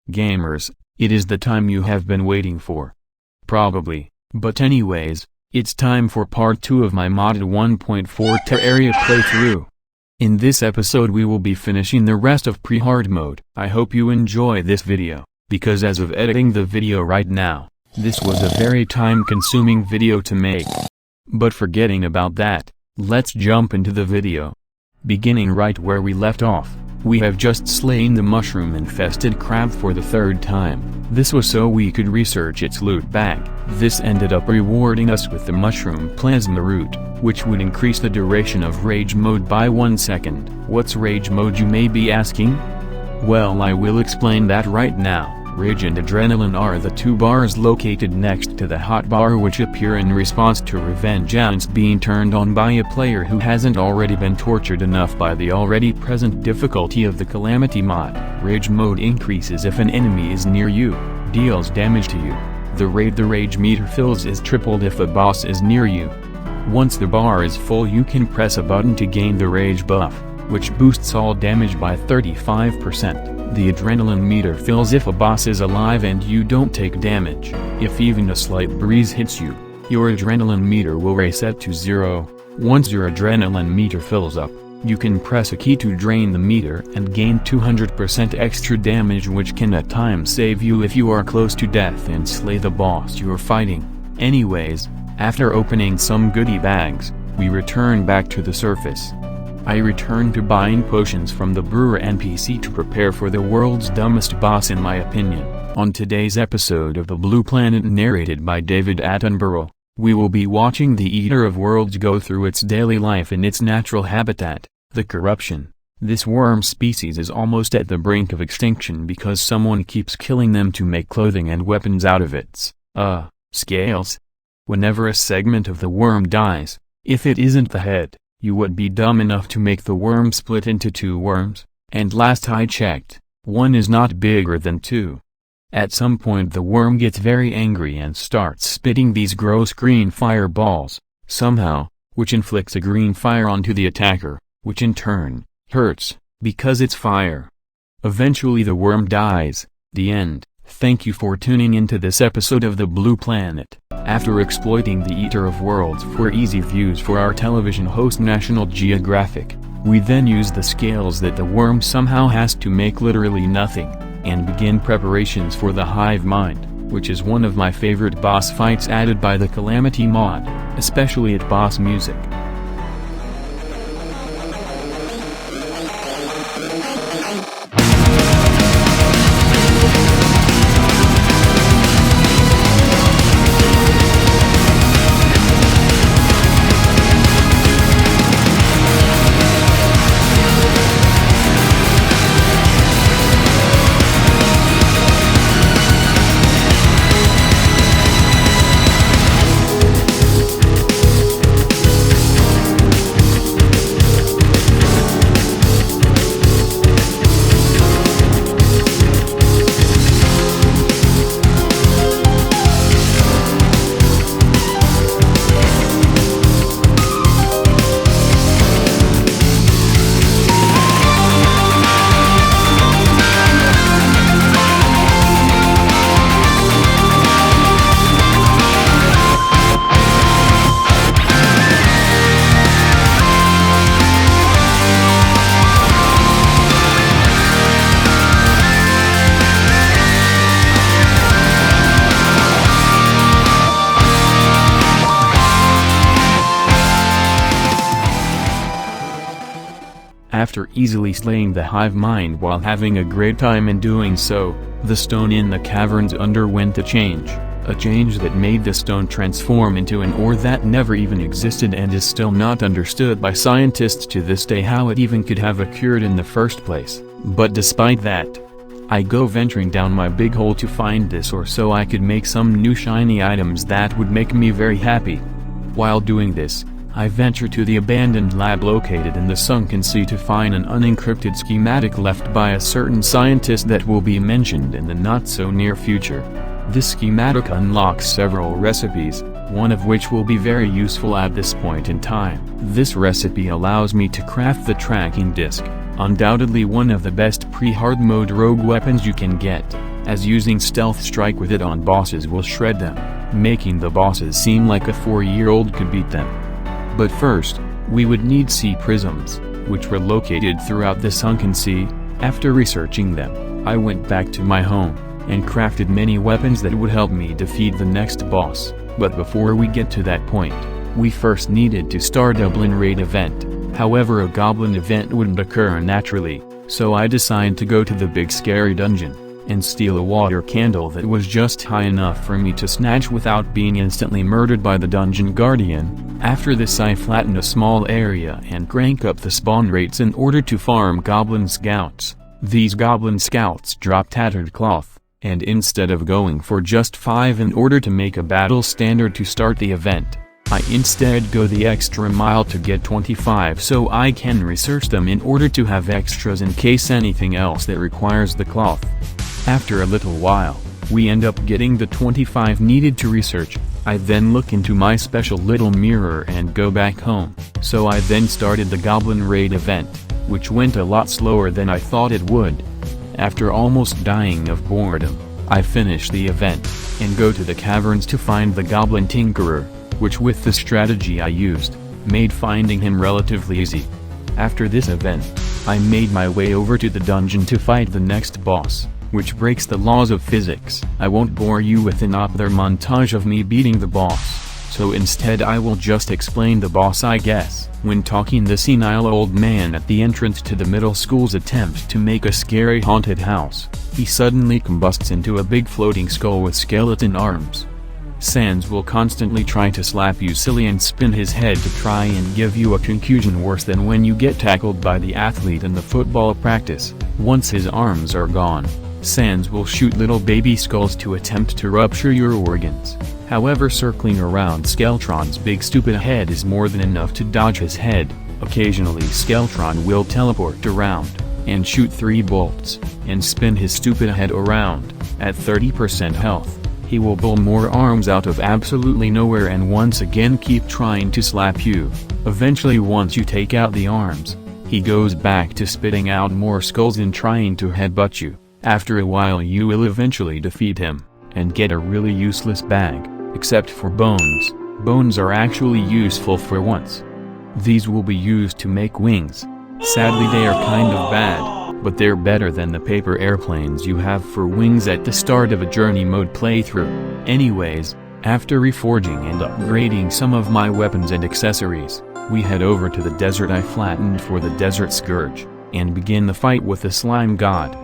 Gamers, it is the time you have been waiting for. Probably, but anyways, it's time for part 2 of my modded 1.4 Terraria playthrough. In this episode we will be finishing the rest of pre-hard mode. I hope you enjoy this video, because as of editing the video right now, this was a very time-consuming video to make. But forgetting about that, let's jump into the video. Beginning right where we left off, we have just slain the mushroom-infested crab for the 3rd time. This was so we could research its loot bag. This ended up rewarding us with the mushroom plasma root, which would increase the duration of rage mode by 1 second. What's rage mode, you may be asking? Well, I will explain that right now. Rage and adrenaline are the 2 bars located next to the hotbar which appear in response to revenge ants being turned on by a player who hasn't already been tortured enough by the already present difficulty of the Calamity Mod. Rage mode increases if an enemy is near you, deals damage to you. The rage meter fills is tripled if a boss is near you. Once the bar is full you can press a button to gain the rage buff, which boosts all damage by 35%. The adrenaline meter fills if a boss is alive and you don't take damage. If even a slight breeze hits you, your adrenaline meter will reset to 0. Once your adrenaline meter fills up, you can press a key to drain the meter and gain 200% extra damage, which can at times save you if you are close to death and slay the boss you're fighting. Anyways, after opening some goodie bags, we return back to the surface. I return to buying potions from the brewer NPC to prepare for the world's dumbest boss in my opinion. On today's episode of The Blue Planet, narrated by David Attenborough, we will be watching the Eater of Worlds go through its daily life in its natural habitat, the corruption. This worm species is almost at the brink of extinction because someone keeps killing them to make clothing and weapons out of its, scales. Whenever a segment of the worm dies, if it isn't the head, you would be dumb enough to make the worm split into 2 worms, and last I checked, 1 is not bigger than 2. At some point the worm gets very angry and starts spitting these gross green fireballs, somehow, which inflicts a green fire onto the attacker, which in turn, hurts, because it's fire. Eventually the worm dies. The end. Thank you for tuning into this episode of The Blue Planet. After exploiting the Eater of Worlds for easy views for our television host National Geographic, we then use the scales that the worm somehow has to make literally nothing, and begin preparations for the hive mind, which is one of my favorite boss fights added by the Calamity Mod, especially at boss music. After easily slaying the hive mind while having a great time in doing so, the stone in the caverns underwent a change that made the stone transform into an ore that never even existed and is still not understood by scientists to this day how it even could have occurred in the first place. But despite that, I go venturing down my big hole to find this ore so I could make some new shiny items that would make me very happy. While doing this, I venture to the abandoned lab located in the sunken sea to find an unencrypted schematic left by a certain scientist that will be mentioned in the not-so-near future. This schematic unlocks several recipes, one of which will be very useful at this point in time. This recipe allows me to craft the tracking disc, undoubtedly one of the best pre-hard mode rogue weapons you can get. as using stealth strike with it on bosses will shred them, making the bosses seem like a 4-year-old could beat them. But first, we would need sea prisms, which were located throughout the sunken sea. After researching them, I went back to my home, and crafted many weapons that would help me defeat the next boss. But before we get to that point, we first needed to start a Goblin Raid event. However, a Goblin event wouldn't occur naturally, so I decided to go to the big scary dungeon, and steal a water candle that was just high enough for me to snatch without being instantly murdered by the dungeon guardian. After this, I flattened a small area and crank up the spawn rates in order to farm Goblin Scouts. These Goblin Scouts drop tattered cloth, and instead of going for just 5 in order to make a battle standard to start the event, I instead go the extra mile to get 25 so I can research them in order to have extras in case anything else that requires the cloth. After a little while, we end up getting the 25 needed to research. I then look into my special little mirror and go back home. So I then started the Goblin Raid event, which went a lot slower than I thought it would. After almost dying of boredom, I finish the event, and go to the caverns to find the Goblin Tinkerer, which with the strategy I used, made finding him relatively easy. After this event, I made my way over to the dungeon to fight the next boss, which breaks the laws of physics. I won't bore you with another montage of me beating the boss, so instead I will just explain the boss I guess. When talking the senile old man at the entrance to the middle school's attempt to make a scary haunted house, he suddenly combusts into a big floating skull with skeleton arms. Sans will constantly try to slap you silly and spin his head to try and give you a concussion worse than when you get tackled by the athlete in the football practice. Once his arms are gone, Sans will shoot little baby skulls to attempt to rupture your organs. However, circling around Skeletron's big stupid head is more than enough to dodge his head. Occasionally Skeletron will teleport around, and shoot 3 bolts, and spin his stupid head around. At 30% health, he will pull more arms out of absolutely nowhere and once again keep trying to slap you. Eventually, once you take out the arms, he goes back to spitting out more skulls and trying to headbutt you. After a while you will eventually defeat him, and get a really useless bag, except for bones. Bones are actually useful for once. These will be used to make wings. Sadly they are kind of bad, but they're better than the paper airplanes you have for wings at the start of a journey mode playthrough. Anyways, after reforging and upgrading some of my weapons and accessories, we head over to the desert I flattened for the Desert Scourge, and begin the fight with the Slime God.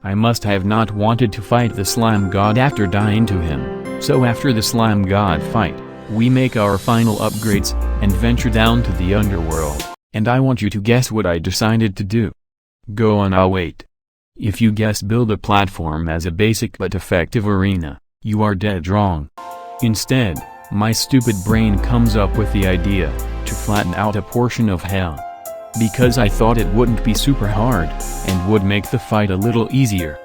I must have not wanted to fight the Slime God after dying to him, so after the Slime God fight, we make our final upgrades, and venture down to the underworld, and I want you to guess what I decided to do. Go on, I'll wait. If you guess build a platform as a basic but effective arena, you are dead wrong. Instead, my stupid brain comes up with the idea to flatten out a portion of hell. Because I thought it wouldn't be super hard, and would make the fight a little easier.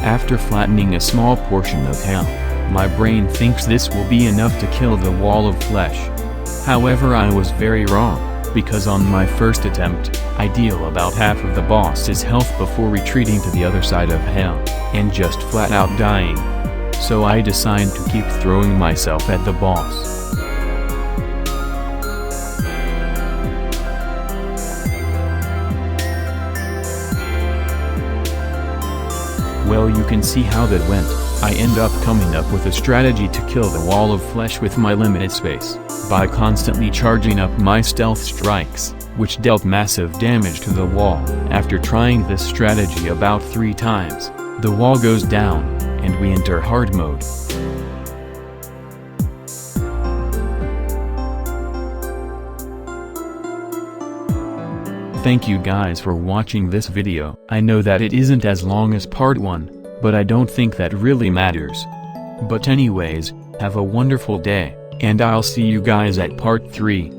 After flattening a small portion of hell, my brain thinks this will be enough to kill the wall of flesh. However, I was very wrong, because on my first attempt, I deal about half of the boss's health before retreating to the other side of hell, and just flat out dying. So I decide to keep throwing myself at the boss. Well, you can see how that went. I end up coming up with a strategy to kill the wall of flesh with my limited space, by constantly charging up my stealth strikes, which dealt massive damage to the wall. After trying this strategy about 3 times, the wall goes down, and we enter hard mode. Thank you guys for watching this video. I know that it isn't as long as part 1, but I don't think that really matters. But anyways, have a wonderful day, and I'll see you guys at part 3.